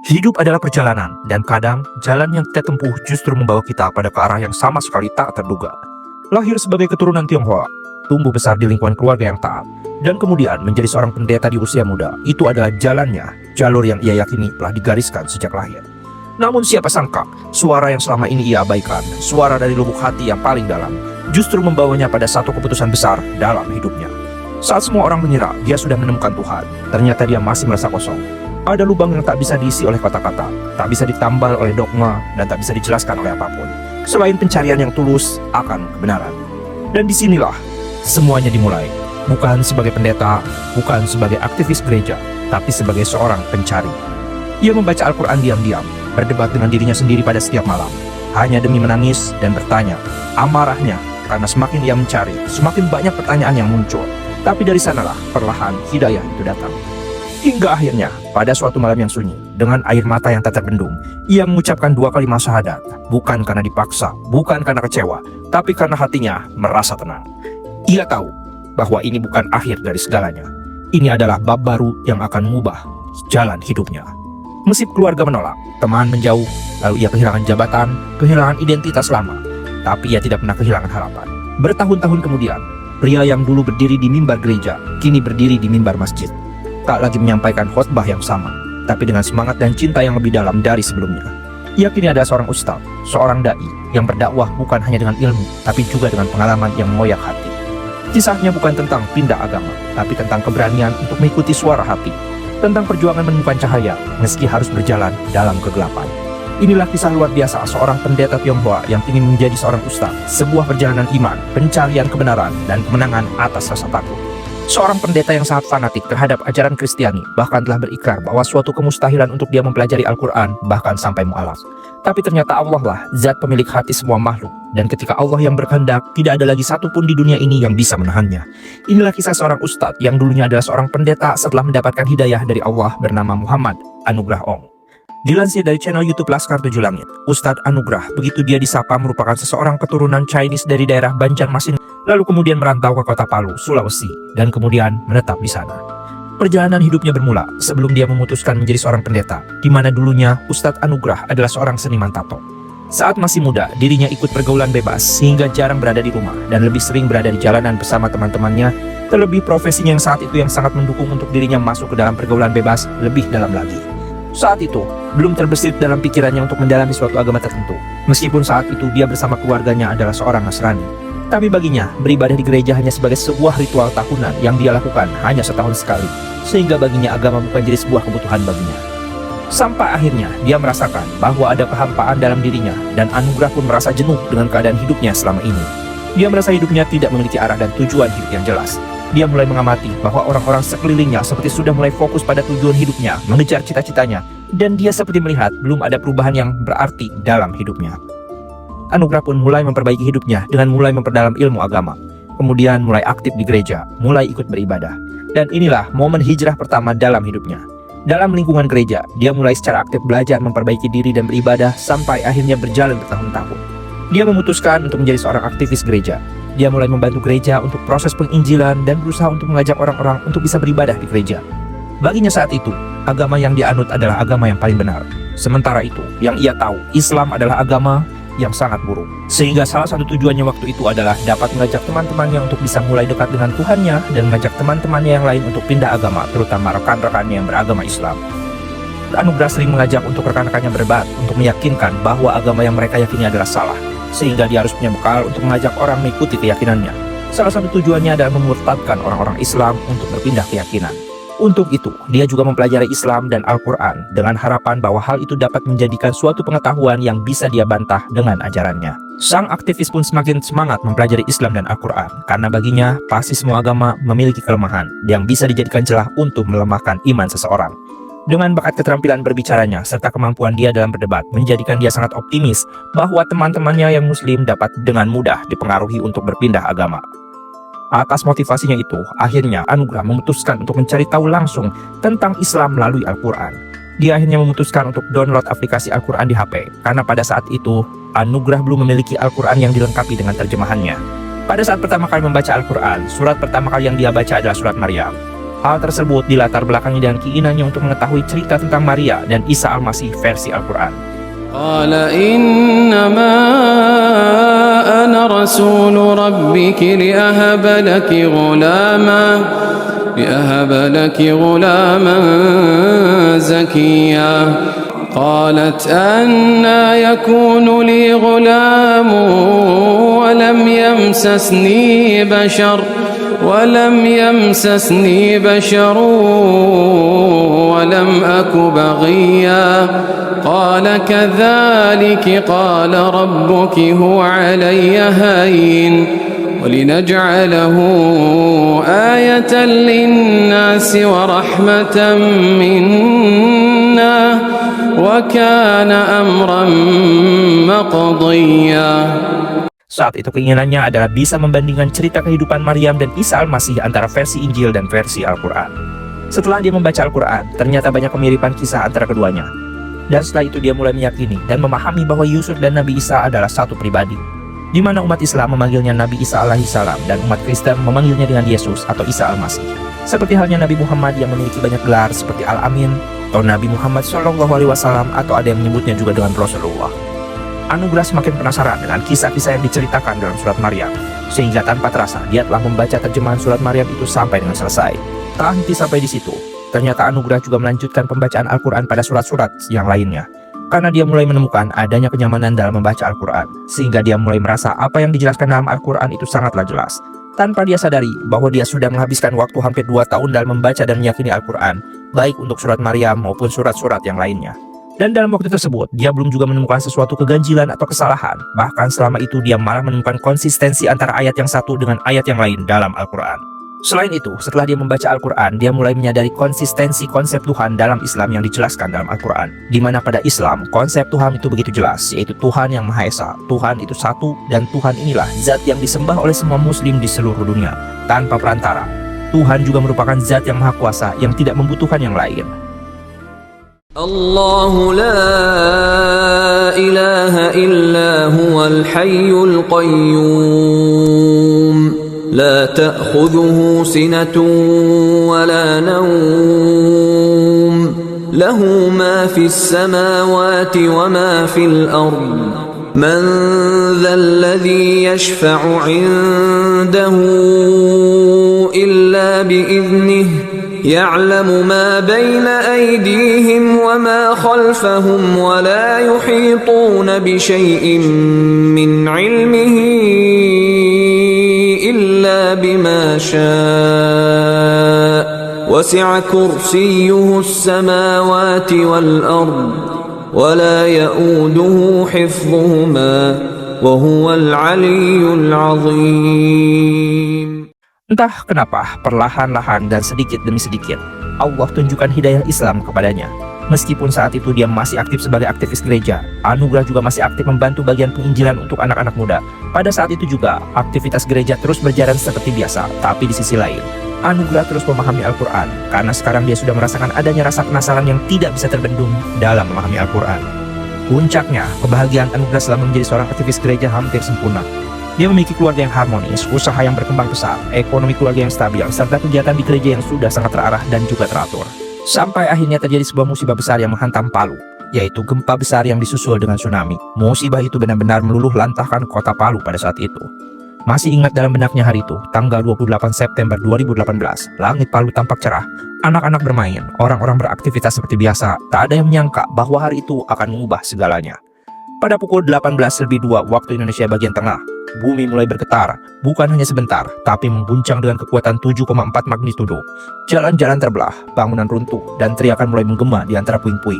Hidup adalah perjalanan, dan kadang jalan yang kita tempuh justru membawa kita pada ke arah yang sama sekali tak terduga. Lahir sebagai keturunan Tionghoa, tumbuh besar di lingkungan keluarga yang taat, dan kemudian menjadi seorang pendeta di usia muda, itu adalah jalannya, jalur yang ia yakini telah digariskan sejak lahir. Namun siapa sangka, suara yang selama ini ia abaikan, suara dari lubuk hati yang paling dalam, justru membawanya pada satu keputusan besar dalam hidupnya. Saat semua orang mengira dia sudah menemukan Tuhan, ternyata dia masih merasa kosong. Ada lubang yang tak bisa diisi oleh kata-kata, tak bisa ditambal oleh dogma, dan tak bisa dijelaskan oleh apapun, selain pencarian yang tulus akan kebenaran. Dan disinilah semuanya dimulai, bukan sebagai pendeta, bukan sebagai aktivis gereja, tapi sebagai seorang pencari. Ia membaca Al-Quran diam-diam, berdebat dengan dirinya sendiri pada setiap malam, hanya demi menangis dan bertanya, amarahnya, karena semakin ia mencari, semakin banyak pertanyaan yang muncul. Tapi dari sanalah perlahan hidayah itu datang. Hingga akhirnya, pada suatu malam yang sunyi, dengan air mata yang tak terbendung, ia mengucapkan 2 kalimat syahadat, bukan karena dipaksa, bukan karena kecewa, tapi karena hatinya merasa tenang. Ia tahu bahwa ini bukan akhir dari segalanya. Ini adalah bab baru yang akan mengubah jalan hidupnya. Meski keluarga menolak, teman menjauh, lalu ia kehilangan jabatan, kehilangan identitas lama, tapi ia tidak pernah kehilangan harapan. Bertahun-tahun kemudian, pria yang dulu berdiri di mimbar gereja, kini berdiri di mimbar masjid. Tak lagi menyampaikan khotbah yang sama, tapi dengan semangat dan cinta yang lebih dalam dari sebelumnya. Ia kini adalah seorang ustadz, seorang dai yang berdakwah bukan hanya dengan ilmu, tapi juga dengan pengalaman yang mengoyak hati. Kisahnya bukan tentang pindah agama, tapi tentang keberanian untuk mengikuti suara hati, tentang perjuangan menemukan cahaya meski harus berjalan dalam kegelapan. Inilah kisah luar biasa seorang pendeta Tionghoa yang ingin menjadi seorang ustadz, sebuah perjalanan iman, pencarian kebenaran, dan kemenangan atas rasa takut. Seorang pendeta yang sangat fanatik terhadap ajaran Kristiani bahkan telah berikrar bahwa suatu kemustahilan untuk dia mempelajari Al-Quran, bahkan sampai mu'alaf. Tapi ternyata Allah lah zat pemilik hati semua makhluk, dan ketika Allah yang berkehendak, tidak ada lagi satupun di dunia ini yang bisa menahannya. Inilah kisah seorang ustadz yang dulunya adalah seorang pendeta setelah mendapatkan hidayah dari Allah bernama Muhammad Anugrah Ong. Dilansir dari channel YouTube Laskar Tujuh Langit, Ustadz Anugrah, begitu dia disapa, merupakan seseorang keturunan Chinese dari daerah Banjarmasin, lalu kemudian merantau ke kota Palu, Sulawesi, dan kemudian menetap di sana. Perjalanan hidupnya bermula sebelum dia memutuskan menjadi seorang pendeta, di mana dulunya Ustadz Anugrah adalah seorang seniman tato. Saat masih muda, dirinya ikut pergaulan bebas sehingga jarang berada di rumah dan lebih sering berada di jalanan bersama teman-temannya. Terlebih profesinya yang saat itu yang sangat mendukung untuk dirinya masuk ke dalam pergaulan bebas lebih dalam lagi. Saat itu, belum terbesit dalam pikirannya untuk mendalami suatu agama tertentu. Meskipun saat itu dia bersama keluarganya adalah seorang Nasrani. Tapi baginya, beribadah di gereja hanya sebagai sebuah ritual tahunan yang dia lakukan hanya setahun sekali. Sehingga baginya agama bukan jadi sebuah kebutuhan baginya. Sampai akhirnya, dia merasakan bahwa ada kehampaan dalam dirinya, dan Anugrah pun merasa jenuh dengan keadaan hidupnya selama ini. Dia merasa hidupnya tidak memiliki arah dan tujuan hidup yang jelas. Dia mulai mengamati bahwa orang-orang sekelilingnya seperti sudah mulai fokus pada tujuan hidupnya, mengejar cita-citanya, dan dia seperti melihat belum ada perubahan yang berarti dalam hidupnya. Anugrah pun mulai memperbaiki hidupnya dengan mulai memperdalam ilmu agama, kemudian mulai aktif di gereja, mulai ikut beribadah. Dan inilah momen hijrah pertama dalam hidupnya. Dalam lingkungan gereja, dia mulai secara aktif belajar memperbaiki diri dan beribadah sampai akhirnya berjalan bertahun-tahun. Dia memutuskan untuk menjadi seorang aktivis gereja. Dia mulai membantu gereja untuk proses penginjilan dan berusaha untuk mengajak orang-orang untuk bisa beribadah di gereja. Baginya saat itu, agama yang dia anut adalah agama yang paling benar. Sementara itu, yang ia tahu, Islam adalah agama yang sangat buruk. Sehingga salah satu tujuannya waktu itu adalah dapat mengajak teman-temannya untuk bisa mulai dekat dengan Tuhannya dan mengajak teman-temannya yang lain untuk pindah agama, terutama rekan-rekannya yang beragama Islam. Anugrah sering mengajak untuk rekan-rekannya berdebat untuk meyakinkan bahwa agama yang mereka yakini adalah salah. Sehingga dia harus punya bekal untuk mengajak orang mengikuti keyakinannya. Salah satu tujuannya adalah memurtadkan orang-orang Islam untuk berpindah keyakinan. Untuk itu, dia juga mempelajari Islam dan Al-Quran dengan harapan bahwa hal itu dapat menjadikan suatu pengetahuan yang bisa dia bantah dengan ajarannya. Sang aktivis pun semakin semangat mempelajari Islam dan Al-Quran, karena baginya pasti semua agama memiliki kelemahan yang bisa dijadikan celah untuk melemahkan iman seseorang. Dengan bakat keterampilan berbicaranya serta kemampuan dia dalam berdebat menjadikan dia sangat optimis bahwa teman-temannya yang muslim dapat dengan mudah dipengaruhi untuk berpindah agama. Atas motivasinya itu, akhirnya Anugrah memutuskan untuk mencari tahu langsung tentang Islam melalui Al-Quran. Dia akhirnya memutuskan untuk download aplikasi Al-Quran di HP, karena pada saat itu Anugrah belum memiliki Al-Quran yang dilengkapi dengan terjemahannya. Pada saat pertama kali membaca Al-Quran, surat pertama kali yang dia baca adalah surat Maryam. Hal tersebut dilatar belakangi dengan keinginannya untuk mengetahui cerita tentang Maria dan Isa Al-Masih versi Al-Quran. Qala innama ana rasulu rabbiki liahaba laki ghulaman zakiyya. قالت أنا يكون لي غلام ولم يمسسني بشر ولم أك بغيا قال كذلك قال ربك هو علي هين ولنجعله آية للناس ورحمة منا وكان أمرا مقضيا. Saat itu keinginannya adalah bisa membandingkan cerita kehidupan Maryam dan Isa Al-Masih antara versi Injil dan versi Al-Quran. Setelah dia membaca Al-Quran, ternyata banyak kemiripan kisah antara keduanya. Dan setelah itu dia mulai meyakini dan memahami bahwa Yusuf dan Nabi Isa adalah satu pribadi, di mana umat Islam memanggilnya Nabi Isa alaihissalam dan umat Kristen memanggilnya dengan Yesus atau Isa Al-Masih. Seperti halnya Nabi Muhammad yang memiliki banyak gelar seperti Al-Amin atau Nabi Muhammad SAW, atau ada yang menyebutnya juga dengan Rasulullah. Anugerah semakin penasaran dengan kisah-kisah yang diceritakan dalam surat Maryam, sehingga tanpa terasa dia telah membaca terjemahan surat Maryam itu sampai dengan selesai. Tak henti sampai di situ, ternyata Anugerah juga melanjutkan pembacaan Al-Quran pada surat-surat yang lainnya, karena dia mulai menemukan adanya kenyamanan dalam membaca Al-Quran, sehingga dia mulai merasa apa yang dijelaskan dalam Al-Quran itu sangatlah jelas. Tanpa dia sadari bahwa dia sudah menghabiskan waktu hampir 2 tahun dalam membaca dan meyakini Al-Quran, baik untuk surat Maryam maupun surat-surat yang lainnya. Dan dalam waktu tersebut, dia belum juga menemukan sesuatu keganjilan atau kesalahan. Bahkan selama itu dia malah menemukan konsistensi antara ayat yang satu dengan ayat yang lain dalam Al-Quran. Selain itu, setelah dia membaca Al-Quran, dia mulai menyadari konsistensi konsep Tuhan dalam Islam yang dijelaskan dalam Al-Quran. Di mana pada Islam, konsep Tuhan itu begitu jelas, yaitu Tuhan yang Maha Esa. Tuhan itu satu, dan Tuhan inilah zat yang disembah oleh semua muslim di seluruh dunia, tanpa perantara. Tuhan juga merupakan zat yang Maha Kuasa yang tidak membutuhkan yang lain. Allahu la ilaha illa huwal hayyul qayyum la ta'khudhuhu sinatun wa la nawm lahu ma fis samawati wa ma fil ard man dhal ladhi yashfa'u 'indahu illa bi idhnihi يعلم ما بين أيديهم وما خلفهم ولا يحيطون بشيء من علمه إلا بما شاء وسع كرسيه السماوات والأرض ولا يؤوده حفظهما وهو العلي العظيم. Entah kenapa, perlahan-lahan dan sedikit demi sedikit, Allah tunjukkan hidayah Islam kepadanya. Meskipun saat itu dia masih aktif sebagai aktivis gereja, Anugerah juga masih aktif membantu bagian penginjilan untuk anak-anak muda. Pada saat itu juga, aktivitas gereja terus berjalan seperti biasa, tapi di sisi lain, Anugerah terus memahami Al-Quran, karena sekarang dia sudah merasakan adanya rasa penasaran yang tidak bisa terbendung dalam memahami Al-Quran. Puncaknya, kebahagiaan Anugerah selama menjadi seorang aktivis gereja hampir sempurna. Dia memiliki keluarga yang harmonis, usaha yang berkembang pesat, ekonomi keluarga yang stabil, serta kegiatan di gereja yang sudah sangat terarah dan juga teratur. Sampai akhirnya terjadi sebuah musibah besar yang menghantam Palu, yaitu gempa besar yang disusul dengan tsunami. Musibah itu benar-benar meluluh lantahkan kota Palu pada saat itu. Masih ingat dalam benaknya hari itu, tanggal 28 September 2018, langit Palu tampak cerah, anak-anak bermain, orang-orang beraktivitas seperti biasa. Tak ada yang menyangka bahwa hari itu akan mengubah segalanya. Pada pukul 18:02 waktu Indonesia bagian tengah, bumi mulai bergetar, bukan hanya sebentar, tapi mengguncang dengan kekuatan 7,4 magnitudo. Jalan-jalan terbelah, bangunan runtuh, dan teriakan mulai menggema di antara puing-puing.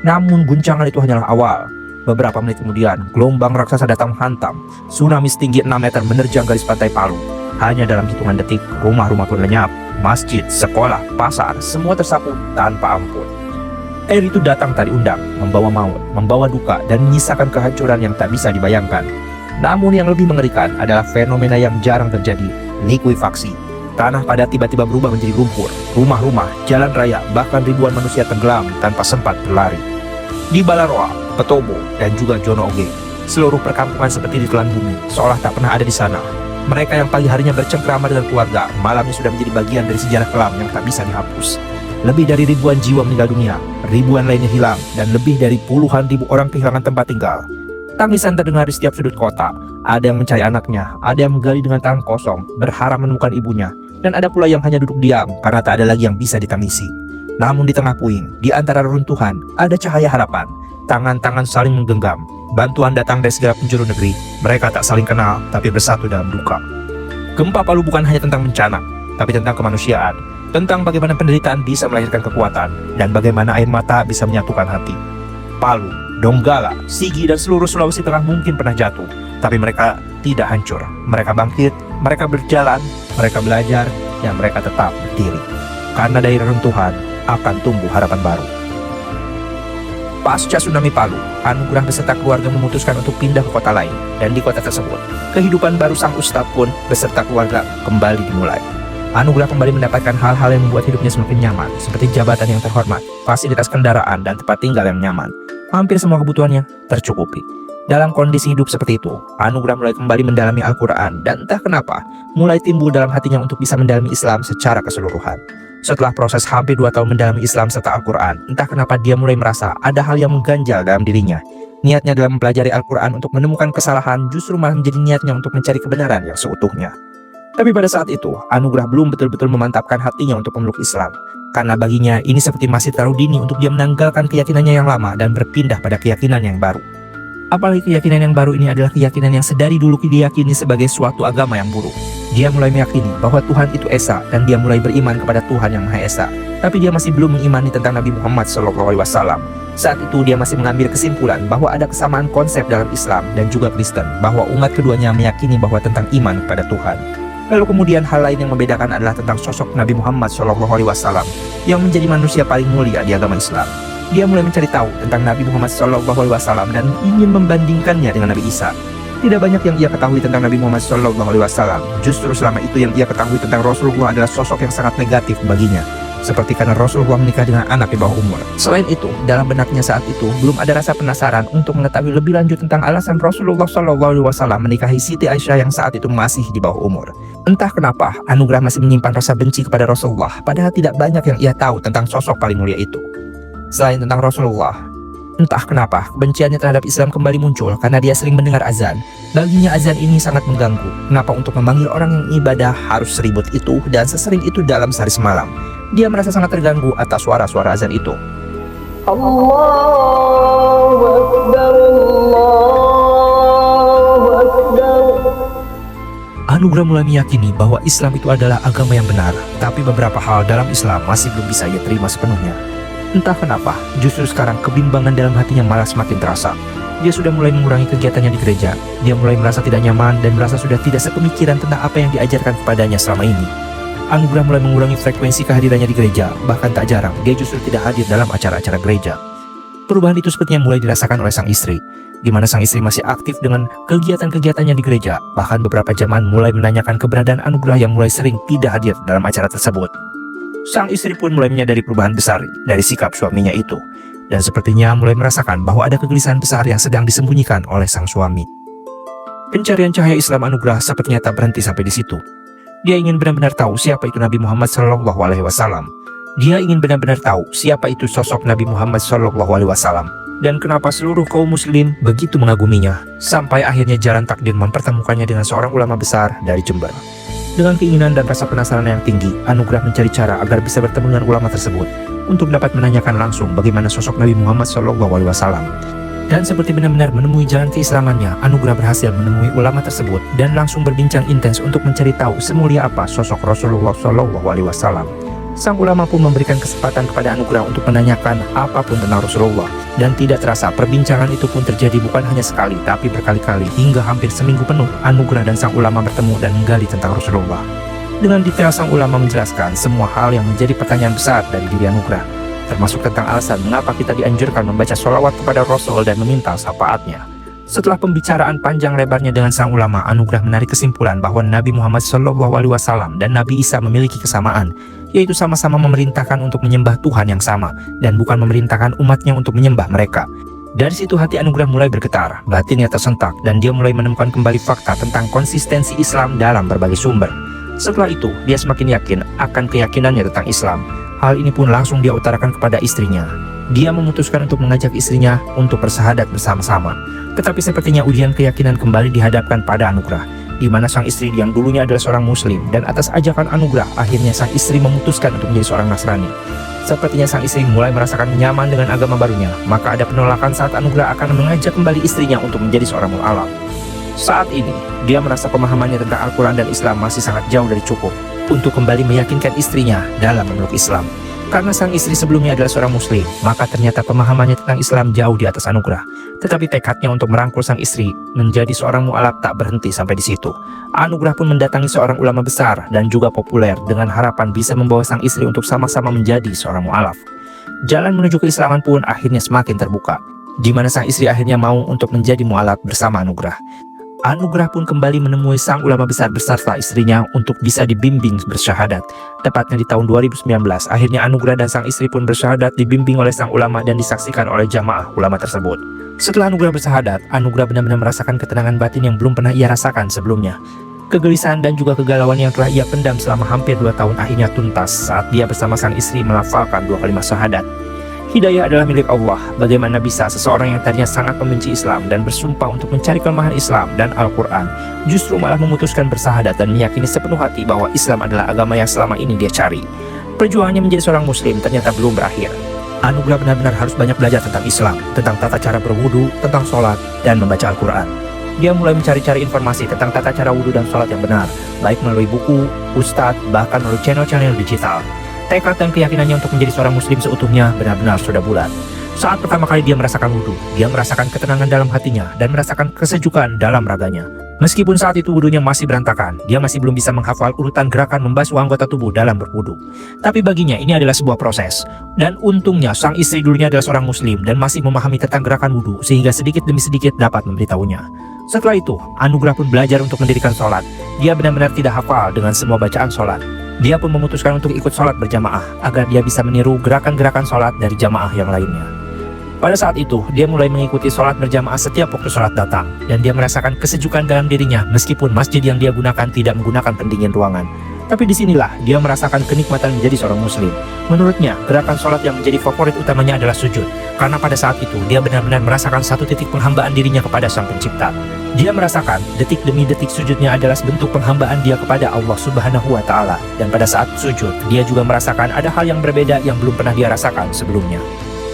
Namun guncangan itu hanyalah awal. Beberapa menit kemudian, gelombang raksasa datang menghantam. Tsunami setinggi 6 meter menerjang garis pantai Palu. Hanya dalam hitungan detik, rumah-rumah pun lenyap. Masjid, sekolah, pasar, semua tersapu tanpa ampun. Air itu datang tak diundang, membawa maut, membawa duka, dan menyisakan kehancuran yang tak bisa dibayangkan. Namun yang lebih mengerikan adalah fenomena yang jarang terjadi, likuifaksi. Tanah padat tiba-tiba berubah menjadi lumpur, rumah-rumah, jalan raya, bahkan ribuan manusia tenggelam tanpa sempat berlari. Di Balaroa, Petobo, dan juga Jono Oge, seluruh perkampungan seperti ditelan bumi, seolah tak pernah ada di sana. Mereka yang pagi harinya bercengkrama dengan keluarga, malamnya sudah menjadi bagian dari sejarah kelam yang tak bisa dihapus. Lebih dari ribuan jiwa meninggal dunia, ribuan lainnya hilang, dan lebih dari puluhan ribu orang kehilangan tempat tinggal. Tangisan terdengar di setiap sudut kota. Ada yang mencari anaknya, ada yang menggali dengan tangan kosong, berharap menemukan ibunya, dan ada pula yang hanya duduk diam karena tak ada lagi yang bisa ditangisi. Namun di tengah puing, di antara reruntuhan, ada cahaya harapan. Tangan-tangan saling menggenggam. Bantuan datang dari segala penjuru negeri. Mereka tak saling kenal, tapi bersatu dalam duka. Gempa Palu bukan hanya tentang bencana, tapi tentang kemanusiaan. Tentang bagaimana penderitaan bisa melahirkan kekuatan, dan bagaimana air mata bisa menyatukan hati. Palu, Donggala, Sigi, dan seluruh Sulawesi Tengah mungkin pernah jatuh, tapi mereka tidak hancur. Mereka bangkit, mereka berjalan, mereka belajar, dan mereka tetap berdiri. Karena dari reruntuhan akan tumbuh harapan baru. Pasca tsunami Palu, Anugrah beserta keluarga memutuskan untuk pindah ke kota lain, dan di kota tersebut, kehidupan baru sang ustadz pun beserta keluarga kembali dimulai. Anugrah kembali mendapatkan hal-hal yang membuat hidupnya semakin nyaman, seperti jabatan yang terhormat, fasilitas kendaraan, dan tempat tinggal yang nyaman. Hampir semua kebutuhannya tercukupi. Dalam kondisi hidup seperti itu, Anugrah mulai kembali mendalami Al-Quran, dan entah kenapa, mulai timbul dalam hatinya untuk bisa mendalami Islam secara keseluruhan. Setelah proses hampir 2 tahun mendalami Islam serta Al-Quran, entah kenapa dia mulai merasa ada hal yang mengganjal dalam dirinya. Niatnya dalam mempelajari Al-Quran untuk menemukan kesalahan justru malah menjadi niatnya untuk mencari kebenaran yang seutuhnya. Tapi pada saat itu, Anugrah belum betul-betul memantapkan hatinya untuk memeluk Islam. Karena baginya ini seperti masih terlalu dini untuk dia menanggalkan keyakinannya yang lama dan berpindah pada keyakinan yang baru. Apalagi keyakinan yang baru ini adalah keyakinan yang sedari dulu diyakini sebagai suatu agama yang buruk. Dia mulai meyakini bahwa Tuhan itu Esa dan dia mulai beriman kepada Tuhan yang Maha Esa. Tapi dia masih belum mengimani tentang Nabi Muhammad SAW. Saat itu dia masih mengambil kesimpulan bahwa ada kesamaan konsep dalam Islam dan juga Kristen, bahwa umat keduanya meyakini bahwa tentang iman kepada Tuhan. Lalu kemudian hal lain yang membedakan adalah tentang sosok Nabi Muhammad SAW yang menjadi manusia paling mulia di agama Islam. Dia mulai mencari tahu tentang Nabi Muhammad SAW dan ingin membandingkannya dengan Nabi Isa. Tidak banyak yang ia ketahui tentang Nabi Muhammad SAW. Justru selama itu yang ia ketahui tentang Rasulullah adalah sosok yang sangat negatif baginya. Seperti karena Rasulullah menikah dengan anak di bawah umur. Selain itu, dalam benaknya saat itu belum ada rasa penasaran untuk mengetahui lebih lanjut tentang alasan Rasulullah SAW menikahi Siti Aisyah yang saat itu masih di bawah umur. Entah kenapa, Anugrah masih menyimpan rasa benci kepada Rasulullah, padahal tidak banyak yang ia tahu tentang sosok paling mulia itu. Selain tentang Rasulullah, entah kenapa kebenciannya terhadap Islam kembali muncul karena dia sering mendengar azan. Baginya azan ini sangat mengganggu. Kenapa untuk memanggil orang yang ibadah harus seribut itu dan sesering itu dalam sehari semalam? Dia merasa sangat terganggu atas suara-suara azan itu. Allahu Akbar, Allahu Akbar. Anugrah mulai meyakini bahwa Islam itu adalah agama yang benar, tapi beberapa hal dalam Islam masih belum bisa ia terima sepenuhnya. Entah kenapa, justru sekarang kebimbangan dalam hatinya malah semakin terasa. Dia sudah mulai mengurangi kegiatannya di gereja. Dia mulai merasa tidak nyaman dan merasa sudah tidak sepemikiran tentang apa yang diajarkan kepadanya selama ini. Anugrah mulai mengurangi frekuensi kehadirannya di gereja, bahkan tak jarang dia justru tidak hadir dalam acara-acara gereja. Perubahan itu sepertinya mulai dirasakan oleh sang istri, di mana sang istri masih aktif dengan kegiatan-kegiatannya di gereja. Bahkan beberapa zaman mulai menanyakan keberadaan Anugrah yang mulai sering tidak hadir dalam acara tersebut. Sang istri pun mulai menyadari perubahan besar dari sikap suaminya itu, dan sepertinya mulai merasakan bahwa ada kegelisahan besar yang sedang disembunyikan oleh sang suami. Pencarian cahaya Islam Anugrah sepertinya tak berhenti sampai di situ. Dia ingin benar-benar tahu siapa itu Nabi Muhammad SAW. Dia ingin benar-benar tahu siapa itu sosok Nabi Muhammad SAW dan kenapa seluruh kaum muslim begitu mengaguminya, sampai akhirnya jalan takdir mempertemukannya dengan seorang ulama besar dari Jember. Dengan keinginan dan rasa penasaran yang tinggi, Anugrah mencari cara agar bisa bertemu dengan ulama tersebut untuk dapat menanyakan langsung bagaimana sosok Nabi Muhammad SAW. Dan seperti benar-benar menemui jalan keislamannya, Anugrah berhasil menemui ulama tersebut dan langsung berbincang intens untuk mencari tahu semulia apa sosok Rasulullah SAW. Sang ulama pun memberikan kesempatan kepada Anugrah untuk menanyakan apapun tentang Rasulullah. Dan tidak terasa perbincangan itu pun terjadi bukan hanya sekali tapi berkali-kali hingga hampir seminggu penuh Anugrah dan sang ulama bertemu dan menggali tentang Rasulullah. Dengan detail sang ulama menjelaskan semua hal yang menjadi pertanyaan besar dari diri Anugrah, termasuk tentang alasan mengapa kita dianjurkan membaca sholawat kepada Rasul dan meminta syafaatnya. Setelah pembicaraan panjang lebarnya dengan sang ulama, Anugrah menarik kesimpulan bahwa Nabi Muhammad SAW dan Nabi Isa memiliki kesamaan, yaitu sama-sama memerintahkan untuk menyembah Tuhan yang sama dan bukan memerintahkan umatnya untuk menyembah mereka. Dari situ hati Anugrah mulai bergetar, batinnya tersentak, dan dia mulai menemukan kembali fakta tentang konsistensi Islam dalam berbagai sumber. Setelah itu, dia semakin yakin akan keyakinannya tentang Islam. Hal ini pun langsung dia utarakan kepada istrinya. Dia memutuskan untuk mengajak istrinya untuk bersahadat bersama-sama. Tetapi sepertinya ujian keyakinan kembali dihadapkan pada Anugrah, di mana sang istri yang dulunya adalah seorang muslim, dan atas ajakan Anugrah, akhirnya sang istri memutuskan untuk menjadi seorang Nasrani. Sepertinya sang istri mulai merasakan nyaman dengan agama barunya, maka ada penolakan saat Anugrah akan mengajak kembali istrinya untuk menjadi seorang mu'alaf. Saat ini, dia merasa pemahamannya tentang Al-Quran dan Islam masih sangat jauh dari cukup untuk kembali meyakinkan istrinya dalam memeluk Islam. Karena sang istri sebelumnya adalah seorang muslim, maka ternyata pemahamannya tentang Islam jauh di atas Anugrah. Tetapi tekadnya untuk merangkul sang istri menjadi seorang mu'alaf tak berhenti sampai di situ. Anugrah pun mendatangi seorang ulama besar dan juga populer dengan harapan bisa membawa sang istri untuk sama-sama menjadi seorang mu'alaf. Jalan menuju keislaman pun akhirnya semakin terbuka, di mana sang istri akhirnya mau untuk menjadi mu'alaf bersama Anugrah. Anugrah pun kembali menemui sang ulama besar beserta istrinya untuk bisa dibimbing bersyahadat. Tepatnya di tahun 2019, akhirnya Anugrah dan sang istri pun bersyahadat dibimbing oleh sang ulama dan disaksikan oleh jamaah ulama tersebut. Setelah Anugrah bersyahadat, Anugrah benar-benar merasakan ketenangan batin yang belum pernah ia rasakan sebelumnya. Kegelisahan dan juga kegalauan yang telah ia pendam selama hampir 2 tahun akhirnya tuntas saat dia bersama sang istri melafalkan 2 kalimat syahadat. Hidayah adalah milik Allah. Bagaimana bisa seseorang yang tadinya sangat membenci Islam dan bersumpah untuk mencari kelemahan Islam dan Al-Quran justru malah memutuskan bersahadat dan meyakini sepenuh hati bahwa Islam adalah agama yang selama ini dia cari. Perjuangannya menjadi seorang muslim ternyata belum berakhir. Anugrah benar-benar harus banyak belajar tentang Islam, tentang tata cara berwudu, tentang sholat, dan membaca Al-Quran. Dia mulai mencari-cari informasi tentang tata cara wudu dan sholat yang benar, baik melalui buku, ustadz, bahkan melalui channel-channel digital. Tekad dan keyakinannya untuk menjadi seorang muslim seutuhnya benar-benar sudah bulat. Saat pertama kali dia merasakan wudu, dia merasakan ketenangan dalam hatinya dan merasakan kesejukan dalam raganya. Meskipun saat itu wudunya masih berantakan, dia masih belum bisa menghafal urutan gerakan membasuh anggota tubuh dalam berwudu. Tapi baginya ini adalah sebuah proses. Dan untungnya sang istri dulunya adalah seorang muslim dan masih memahami tentang gerakan wudu sehingga sedikit demi sedikit dapat memberitahunya. Setelah itu, Anugrah pun belajar untuk mendirikan sholat. Dia benar-benar tidak hafal dengan semua bacaan sholat. Dia pun memutuskan untuk ikut sholat berjamaah agar dia bisa meniru gerakan-gerakan sholat dari jamaah yang lainnya. Pada saat itu, dia mulai mengikuti sholat berjamaah setiap waktu sholat datang, dan dia merasakan kesejukan dalam dirinya meskipun masjid yang dia gunakan tidak menggunakan pendingin ruangan. Tapi disinilah dia merasakan kenikmatan menjadi seorang muslim. Menurutnya, gerakan sholat yang menjadi favorit utamanya adalah sujud, karena pada saat itu dia benar-benar merasakan satu titik penghambaan dirinya kepada Sang Pencipta. Dia merasakan detik demi detik sujudnya adalah bentuk penghambaan dia kepada Allah Subhanahu wa Ta'ala. Dan pada saat sujud, dia juga merasakan ada hal yang berbeda yang belum pernah dia rasakan sebelumnya.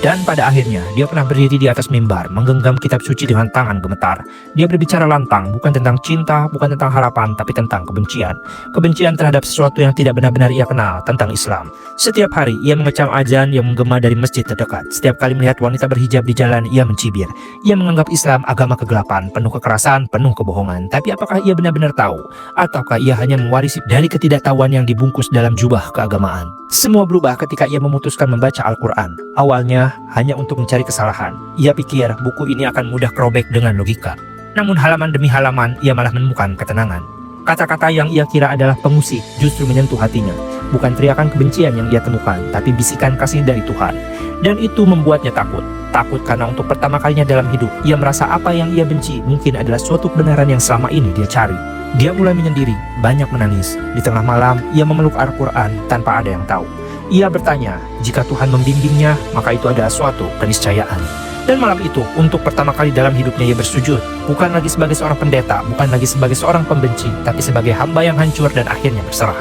Dan pada akhirnya, dia pernah berdiri di atas mimbar, menggenggam kitab suci dengan tangan gemetar. Dia berbicara lantang, bukan tentang cinta, bukan tentang harapan, tapi tentang kebencian. Kebencian terhadap sesuatu yang tidak benar-benar ia kenal, tentang Islam. Setiap hari, ia mengecam azan yang menggema dari masjid terdekat. Setiap kali melihat wanita berhijab di jalan, ia mencibir. Ia menganggap Islam agama kegelapan, penuh kekerasan, penuh kebohongan. Tapi apakah ia benar-benar tahu? Ataukah ia hanya mewarisi dari ketidaktahuan yang dibungkus dalam jubah keagamaan? Semua berubah ketika ia memutuskan membaca Al-Quran. Awalnya, hanya untuk mencari kesalahan. Ia pikir buku ini akan mudah kerobek dengan logika. Namun halaman demi halaman, ia malah menemukan ketenangan. Kata-kata yang ia kira adalah pengusik justru menyentuh hatinya. Bukan teriakan kebencian yang ia temukan, tapi bisikan kasih dari Tuhan. Dan itu membuatnya takut. Takut karena untuk pertama kalinya dalam hidup, ia merasa apa yang ia benci mungkin adalah suatu kebenaran yang selama ini dia cari. Dia mulai menyendiri, banyak menangis. Di tengah malam, ia memeluk Al-Quran tanpa ada yang tahu. Ia bertanya, jika Tuhan membimbingnya, maka itu adalah suatu keniscayaan. Dan malam itu, untuk pertama kali dalam hidupnya ia bersujud. Bukan lagi sebagai seorang pendeta, bukan lagi sebagai seorang pembenci, tapi sebagai hamba yang hancur dan akhirnya berserah.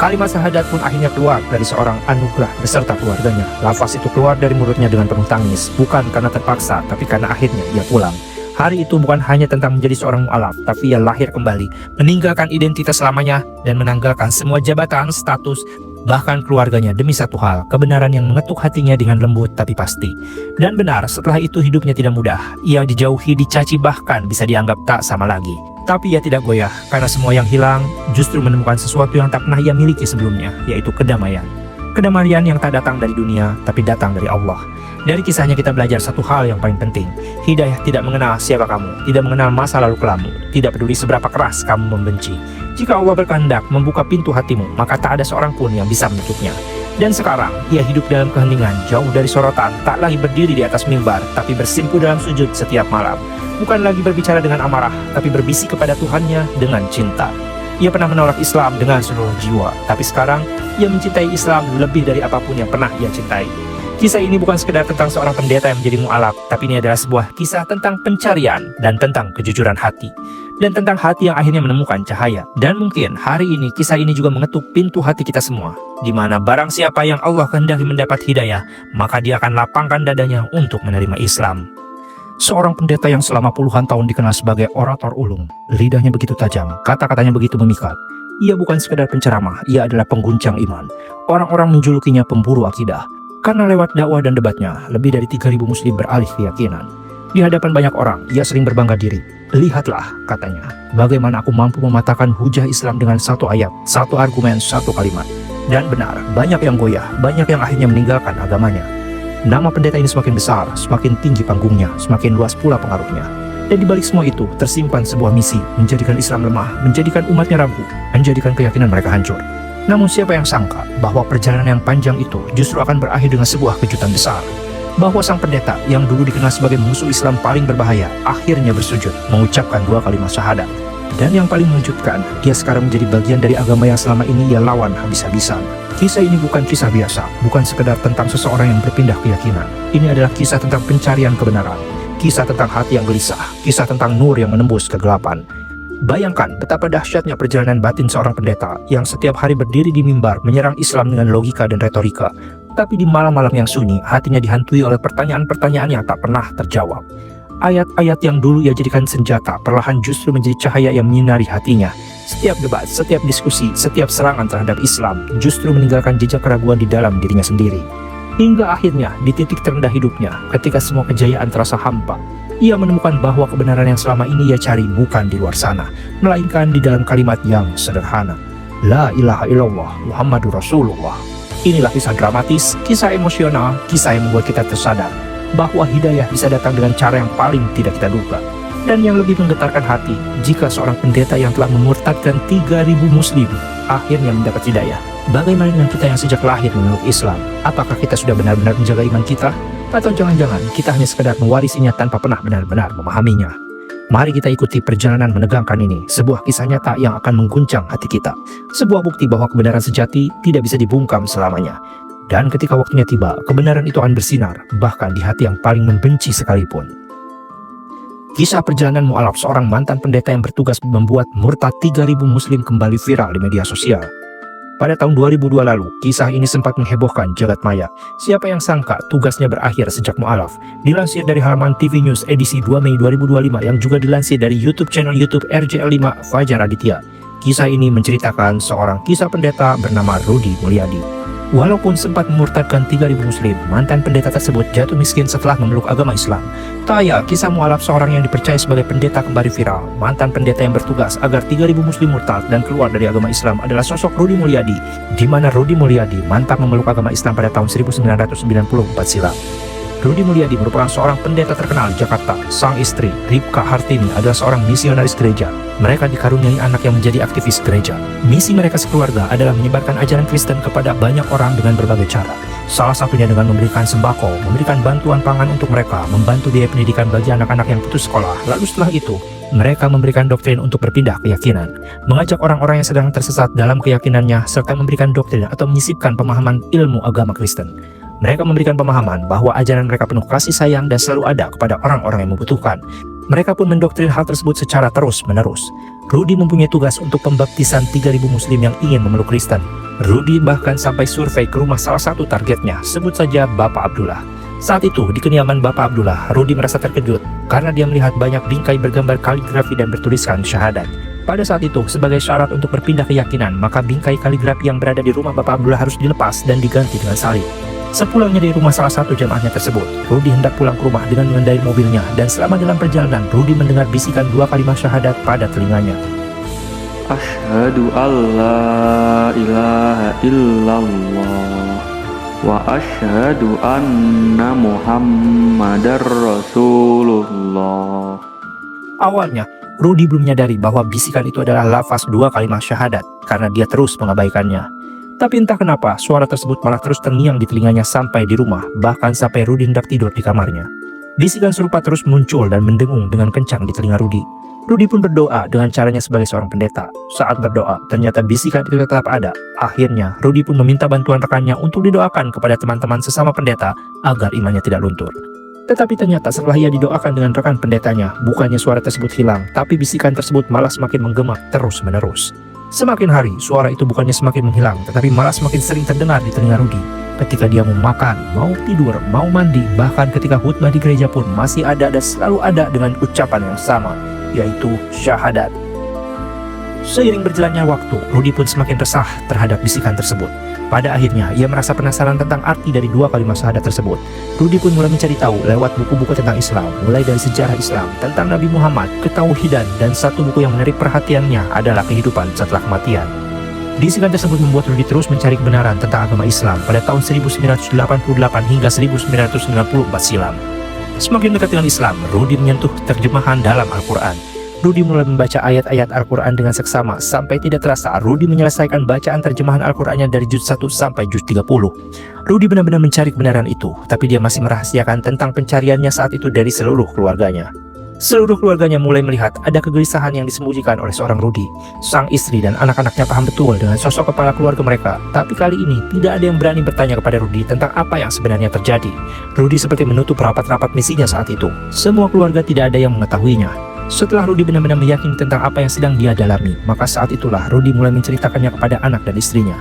Kalimat syahadat pun akhirnya keluar dari seorang Anugrah beserta keluarganya. Lafaz itu keluar dari mulutnya dengan penuh tangis, bukan karena terpaksa, tapi karena akhirnya ia pulang. Hari itu bukan hanya tentang menjadi seorang mu'alaf, tapi ia lahir kembali, meninggalkan identitas selamanya, dan menanggalkan semua jabatan, status, bahkan keluarganya demi satu hal, kebenaran yang mengetuk hatinya dengan lembut tapi pasti. Dan benar, setelah itu hidupnya tidak mudah. Ia dijauhi, dicaci, bahkan bisa dianggap tak sama lagi. Tapi ia tidak goyah, karena semua yang hilang justru menemukan sesuatu yang tak pernah ia miliki sebelumnya, yaitu kedamaian. Kedamaian yang tak datang dari dunia, tapi datang dari Allah. Dari kisahnya kita belajar satu hal yang paling penting. Hidayah tidak mengenal siapa kamu, tidak mengenal masa lalu kelammu, tidak peduli seberapa keras kamu membenci. Jika Allah berkehendak membuka pintu hatimu, maka tak ada seorang pun yang bisa menutupnya. Dan sekarang, ia hidup dalam keheningan, jauh dari sorotan, tak lagi berdiri di atas mimbar, tapi bersimpu dalam sujud setiap malam. Bukan lagi berbicara dengan amarah, tapi berbisik kepada Tuhannya dengan cinta. Ia pernah menolak Islam dengan seluruh jiwa, tapi sekarang, ia mencintai Islam lebih dari apapun yang pernah ia cintai. Kisah ini bukan sekedar tentang seorang pendeta yang menjadi mu'alaf, tapi ini adalah sebuah kisah tentang pencarian dan tentang kejujuran hati. Dan tentang hati yang akhirnya menemukan cahaya. Dan mungkin hari ini kisah ini juga mengetuk pintu hati kita semua, di mana barang siapa yang Allah kehendaki mendapat hidayah, maka dia akan lapangkan dadanya untuk menerima Islam. Seorang pendeta yang selama puluhan tahun dikenal sebagai orator ulung, lidahnya begitu tajam, kata-katanya begitu memikat. Ia bukan sekedar penceramah, ia adalah pengguncang iman. Orang-orang menjulukinya pemburu akidah. Karena lewat dakwah dan debatnya, lebih dari 3.000 muslim beralih keyakinan. Di hadapan banyak orang, ia sering berbangga diri. Lihatlah, katanya, bagaimana aku mampu mematahkan hujah Islam dengan satu ayat, satu argumen, satu kalimat. Dan benar, banyak yang goyah, banyak yang akhirnya meninggalkan agamanya. Nama pendeta ini semakin besar, semakin tinggi panggungnya, semakin luas pula pengaruhnya. Dan di balik semua itu, tersimpan sebuah misi, menjadikan Islam lemah, menjadikan umatnya rapuh, menjadikan keyakinan mereka hancur. Namun siapa yang sangka bahwa perjalanan yang panjang itu justru akan berakhir dengan sebuah kejutan besar. Bahwa sang pendeta yang dulu dikenal sebagai musuh Islam paling berbahaya akhirnya bersujud mengucapkan 2 kalimat syahadat. Dan yang paling mengejutkan, dia sekarang menjadi bagian dari agama yang selama ini ia lawan habis-habisan. Kisah ini bukan kisah biasa, bukan sekedar tentang seseorang yang berpindah keyakinan. Ini adalah kisah tentang pencarian kebenaran, kisah tentang hati yang gelisah, kisah tentang nur yang menembus kegelapan. Bayangkan betapa dahsyatnya perjalanan batin seorang pendeta yang setiap hari berdiri di mimbar menyerang Islam dengan logika dan retorika. Tapi di malam-malam yang sunyi, hatinya dihantui oleh pertanyaan-pertanyaan yang tak pernah terjawab. Ayat-ayat yang dulu ia jadikan senjata perlahan justru menjadi cahaya yang menyinari hatinya. Setiap debat, setiap diskusi, setiap serangan terhadap Islam justru meninggalkan jejak keraguan di dalam dirinya sendiri. Hingga akhirnya di titik terendah hidupnya, ketika semua kejayaan terasa hampa, ia menemukan bahwa kebenaran yang selama ini ia cari bukan di luar sana, melainkan di dalam kalimat yang sederhana. La ilaha illallah Muhammadur Rasulullah. Inilah kisah dramatis, kisah emosional, kisah yang membuat kita tersadar bahwa hidayah bisa datang dengan cara yang paling tidak kita duga. Dan yang lebih menggetarkan hati, jika seorang pendeta yang telah memurtadkan 3.000 muslim akhirnya mendapat hidayah. Bagaimana dengan kita yang sejak lahir memeluk Islam? Apakah kita sudah benar-benar menjaga iman kita? Atau jangan-jangan kita hanya sekedar mewarisinya tanpa pernah benar-benar memahaminya? Mari kita ikuti perjalanan menegangkan ini, sebuah kisah nyata yang akan mengguncang hati kita. Sebuah bukti bahwa kebenaran sejati tidak bisa dibungkam selamanya. Dan ketika waktunya tiba, kebenaran itu akan bersinar, bahkan di hati yang paling membenci sekalipun. Kisah perjalanan mu'alaf seorang mantan pendeta yang bertugas membuat murtad 3.000 muslim kembali viral di media sosial. Pada tahun 2002 lalu, kisah ini sempat menghebohkan jagat maya. Siapa yang sangka tugasnya berakhir sejak mu'alaf? Dilansir dari halaman TV News edisi 2 Mei 2025 yang juga dilansir dari YouTube channel YouTube RJL5 Fajar Aditya. Kisah ini menceritakan seorang kisah pendeta bernama Rudy Mulyadi. Walaupun sempat memurtadkan 3.000 muslim, mantan pendeta tersebut jatuh miskin setelah memeluk agama Islam. Tak ya, kisah mu'alaf seorang yang dipercaya sebagai pendeta kembali viral. Mantan pendeta yang bertugas agar 3.000 muslim murtad dan keluar dari agama Islam adalah sosok Rudy Mulyadi, di mana Rudy Mulyadi mantap memeluk agama Islam pada tahun 1994 silam. Rudy Mulyadi merupakan seorang pendeta terkenal di Jakarta. Sang istri, Ripka Hartini, adalah seorang misionaris gereja. Mereka dikaruniai anak yang menjadi aktivis gereja. Misi mereka sekeluarga adalah menyebarkan ajaran Kristen kepada banyak orang dengan berbagai cara. Salah satunya dengan memberikan sembako, memberikan bantuan pangan untuk mereka, membantu biaya pendidikan bagi anak-anak yang putus sekolah. Lalu setelah itu, mereka memberikan doktrin untuk berpindah keyakinan, mengajak orang-orang yang sedang tersesat dalam keyakinannya, serta memberikan doktrin atau menyisipkan pemahaman ilmu agama Kristen. Mereka memberikan pemahaman bahwa ajaran mereka penuh kasih sayang dan selalu ada kepada orang-orang yang membutuhkan. Mereka pun mendoktrin hal tersebut secara terus-menerus. Rudy mempunyai tugas untuk pembaptisan 3.000 muslim yang ingin memeluk Kristen. Rudy bahkan sampai survei ke rumah salah satu targetnya, sebut saja Bapak Abdullah. Saat itu, di kediaman Bapak Abdullah, Rudy merasa terkejut karena dia melihat banyak bingkai bergambar kaligrafi dan bertuliskan syahadat. Pada saat itu, sebagai syarat untuk berpindah keyakinan, maka bingkai kaligrafi yang berada di rumah Bapak Abdullah harus dilepas dan diganti dengan salib. Sepulangnya dari rumah salah satu jamaahnya tersebut, Rudy hendak pulang ke rumah dengan mengendarai mobilnya, dan selama dalam perjalanan, Rudy mendengar bisikan 2 kalimat syahadat pada telinganya. Asyhadu alla ilaha illallah wa asyhadu anna Muhammadar Rasulullah. Awalnya, Rudi belum menyadari bahwa bisikan itu adalah lafaz dua kalimat syahadat karena dia terus mengabaikannya. Tapi entah kenapa, suara tersebut malah terus terngiang di telinganya sampai di rumah, bahkan sampai Rudi hendak tidur di kamarnya. Bisikan serupa terus muncul dan mendengung dengan kencang di telinga Rudi. Rudi pun berdoa dengan caranya sebagai seorang pendeta. Saat berdoa, ternyata bisikan itu tetap ada. Akhirnya, Rudi pun meminta bantuan rekannya untuk didoakan kepada teman-teman sesama pendeta agar imannya tidak luntur. Tetapi ternyata setelah ia didoakan dengan rekan pendetanya, bukannya suara tersebut hilang, tapi bisikan tersebut malah semakin menggema terus-menerus. Semakin hari, suara itu bukannya semakin menghilang, tetapi malah semakin sering terdengar di telinga Rudi. Ketika dia mau makan, mau tidur, mau mandi, bahkan ketika khutbah di gereja pun masih ada dan selalu ada dengan ucapan yang sama, yaitu syahadat. Seiring berjalannya waktu, Rudi pun semakin resah terhadap bisikan tersebut. Pada akhirnya, ia merasa penasaran tentang arti dari dua kalimat syahadat tersebut. Rudi pun mulai mencari tahu lewat buku-buku tentang Islam, mulai dari sejarah Islam, tentang Nabi Muhammad, ketauhidan, dan satu buku yang menarik perhatiannya adalah kehidupan setelah kematian. Bisikan tersebut membuat Rudi terus mencari kebenaran tentang agama Islam pada tahun 1988 hingga 1994 silam. Semakin dekat dengan Islam, Rudi menyentuh terjemahan dalam Al-Quran. Rudi mulai membaca ayat-ayat Al-Quran dengan seksama sampai tidak terasa Rudi menyelesaikan bacaan terjemahan Al-Qurannya dari juz 1 sampai juz 30. Rudi benar-benar mencari kebenaran itu, tapi dia masih merahasiakan tentang pencariannya saat itu dari seluruh keluarganya. Seluruh keluarganya mulai melihat ada kegelisahan yang disembunyikan oleh seorang Rudi. Sang istri dan anak-anaknya paham betul dengan sosok kepala keluarga mereka, tapi kali ini tidak ada yang berani bertanya kepada Rudi tentang apa yang sebenarnya terjadi. Rudi seperti menutup rapat-rapat misinya saat itu. Semua keluarga tidak ada yang mengetahuinya. Setelah Rudi benar-benar meyakini tentang apa yang sedang dia dalami, maka saat itulah Rudi mulai menceritakannya kepada anak dan istrinya.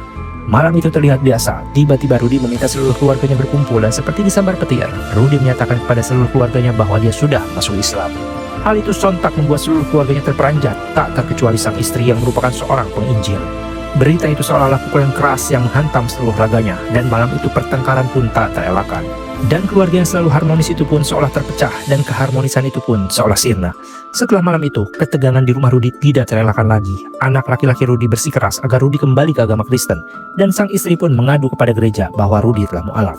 Malam itu terlihat biasa, tiba-tiba Rudi meminta seluruh keluarganya berkumpul dan seperti disambar petir, Rudi menyatakan kepada seluruh keluarganya bahwa dia sudah masuk Islam. Hal itu sontak membuat seluruh keluarganya terperanjat, tak terkecuali sang istri yang merupakan seorang penginjil. Berita itu seolah-olah pukulan keras yang menghantam seluruh raganya, dan malam itu pertengkaran pun tak terelakkan. Dan keluarga yang selalu harmonis itu pun seolah terpecah, dan keharmonisan itu pun seolah sirna. Setelah malam itu, ketegangan di rumah Rudi tidak terelakkan lagi. Anak laki-laki Rudi bersikeras agar Rudi kembali ke agama Kristen, dan sang istri pun mengadu kepada gereja bahwa Rudi telah mualaf.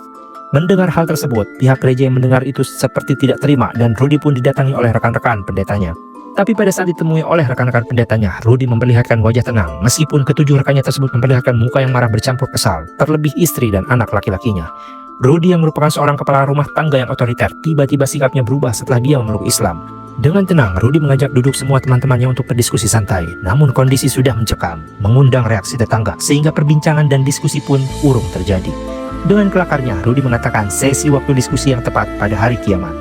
Mendengar hal tersebut, pihak gereja yang mendengar itu seperti tidak terima, dan Rudi pun didatangi oleh rekan-rekan pendetanya. Tapi pada saat ditemui oleh rekan-rekan pendetanya, Rudi memperlihatkan wajah tenang, meskipun ketujuh rekannya tersebut memperlihatkan muka yang marah bercampur kesal, terlebih istri dan anak laki-lakinya. Rudi yang merupakan seorang kepala rumah tangga yang otoriter, tiba-tiba sikapnya berubah setelah dia memeluk Islam. Dengan tenang, Rudi mengajak duduk semua teman-temannya untuk berdiskusi santai. Namun kondisi sudah mencekam, mengundang reaksi tetangga, sehingga perbincangan dan diskusi pun urung terjadi. Dengan kelakarnya, Rudi mengatakan sesi waktu diskusi yang tepat pada hari kiamat.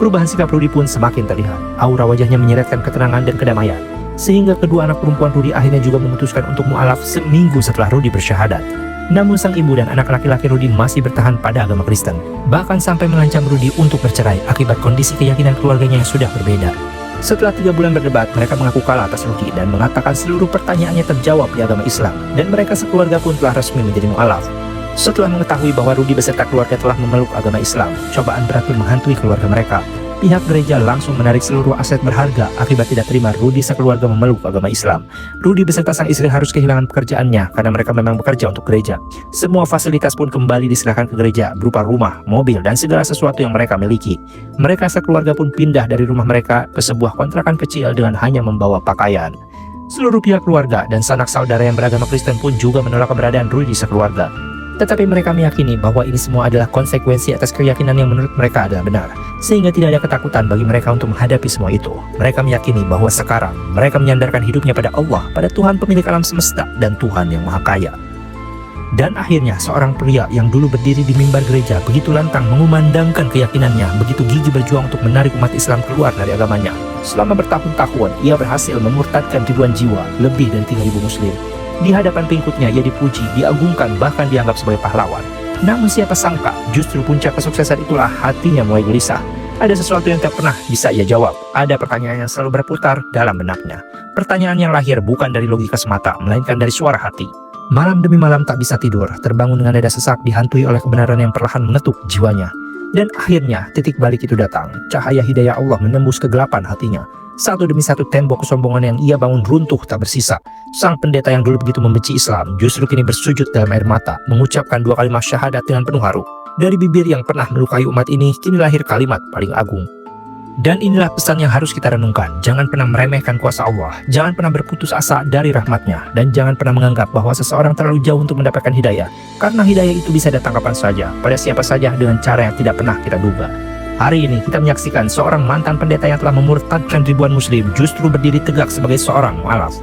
Perubahan sikap Rudi pun semakin terlihat. Aura wajahnya menyeretkan ketenangan dan kedamaian, sehingga kedua anak perempuan Rudi akhirnya juga memutuskan untuk mualaf seminggu setelah Rudi bersyahadat. Namun sang ibu dan anak laki-laki Rudi masih bertahan pada agama Kristen, bahkan sampai mengancam Rudi untuk bercerai akibat kondisi keyakinan keluarganya yang sudah berbeda. Setelah 3 bulan berdebat, mereka mengaku kalah atas Rudi dan mengatakan seluruh pertanyaannya terjawab di agama Islam, dan mereka sekeluarga pun telah resmi menjadi mualaf. Setelah mengetahui bahwa Rudi beserta keluarga telah memeluk agama Islam, cobaan berat pun menghantui keluarga mereka. Pihak gereja langsung menarik seluruh aset berharga akibat tidak terima Rudi sekeluarga memeluk agama Islam. Rudi beserta sang istri harus kehilangan pekerjaannya karena mereka memang bekerja untuk gereja. Semua fasilitas pun kembali diserahkan ke gereja berupa rumah, mobil, dan segala sesuatu yang mereka miliki. Mereka sekeluarga pun pindah dari rumah mereka ke sebuah kontrakan kecil dengan hanya membawa pakaian. Seluruh pihak keluarga dan sanak saudara yang beragama Kristen pun juga menolak keberadaan Rudi sekeluarga. Tetapi mereka meyakini bahwa ini semua adalah konsekuensi atas keyakinan yang menurut mereka adalah benar, sehingga tidak ada ketakutan bagi mereka untuk menghadapi semua itu. Mereka meyakini bahwa sekarang mereka menyandarkan hidupnya pada Allah, pada Tuhan pemilik alam semesta dan Tuhan yang Maha Kaya. Dan akhirnya seorang pria yang dulu berdiri di mimbar gereja begitu lantang mengumandangkan keyakinannya, begitu gigih berjuang untuk menarik umat Islam keluar dari agamanya. Selama bertahun-tahun, ia berhasil memurtadkan ribuan jiwa, lebih dari 3.000 muslim. Di hadapan pengikutnya ia dipuji, diagungkan, bahkan dianggap sebagai pahlawan. Namun siapa sangka, justru puncak kesuksesan itulah hatinya mulai gelisah. Ada sesuatu yang tak pernah bisa ia jawab. Ada pertanyaan yang selalu berputar dalam benaknya. Pertanyaan yang lahir bukan dari logika semata, melainkan dari suara hati. Malam demi malam tak bisa tidur, terbangun dengan dada sesak, dihantui oleh kebenaran yang perlahan mengetuk jiwanya. Dan akhirnya titik balik itu datang. Cahaya hidayah Allah menembus kegelapan hatinya. Satu demi satu tembok kesombongan yang ia bangun runtuh tak bersisa. Sang pendeta yang dulu begitu membenci Islam justru kini bersujud dalam air mata, mengucapkan 2 kalimat syahadat dengan penuh haru. Dari bibir yang pernah melukai umat ini, kini lahir kalimat paling agung. Dan inilah pesan yang harus kita renungkan. Jangan pernah meremehkan kuasa Allah, jangan pernah berputus asa dari rahmatnya, dan jangan pernah menganggap bahwa seseorang terlalu jauh untuk mendapatkan hidayah. Karena hidayah itu bisa datang kapan saja, pada siapa saja dengan cara yang tidak pernah kita duga. Hari ini kita menyaksikan seorang mantan pendeta yang telah memurtadkan ribuan muslim justru berdiri tegak sebagai seorang mu'alaf.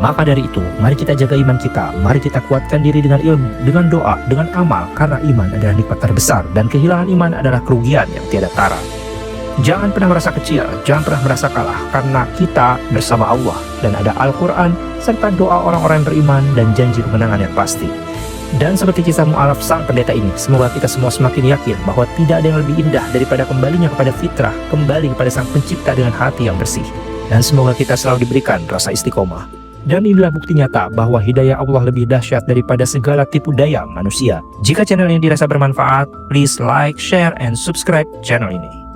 Maka dari itu, mari kita jaga iman kita, mari kita kuatkan diri dengan ilmu, dengan doa, dengan amal, karena iman adalah nikmat terbesar dan kehilangan iman adalah kerugian yang tiada tara. Jangan pernah merasa kecil, jangan pernah merasa kalah, karena kita bersama Allah dan ada Al-Quran serta doa orang-orang yang beriman dan janji kemenangan yang pasti. Dan seperti kisah mu'alaf sang pendeta ini, semoga kita semua semakin yakin bahwa tidak ada yang lebih indah daripada kembalinya kepada fitrah, kembali kepada sang pencipta dengan hati yang bersih. Dan semoga kita selalu diberikan rasa istiqomah. Dan inilah bukti nyata bahwa hidayah Allah lebih dahsyat daripada segala tipu daya manusia. Jika channel ini dirasa bermanfaat, please like, share, and subscribe channel ini.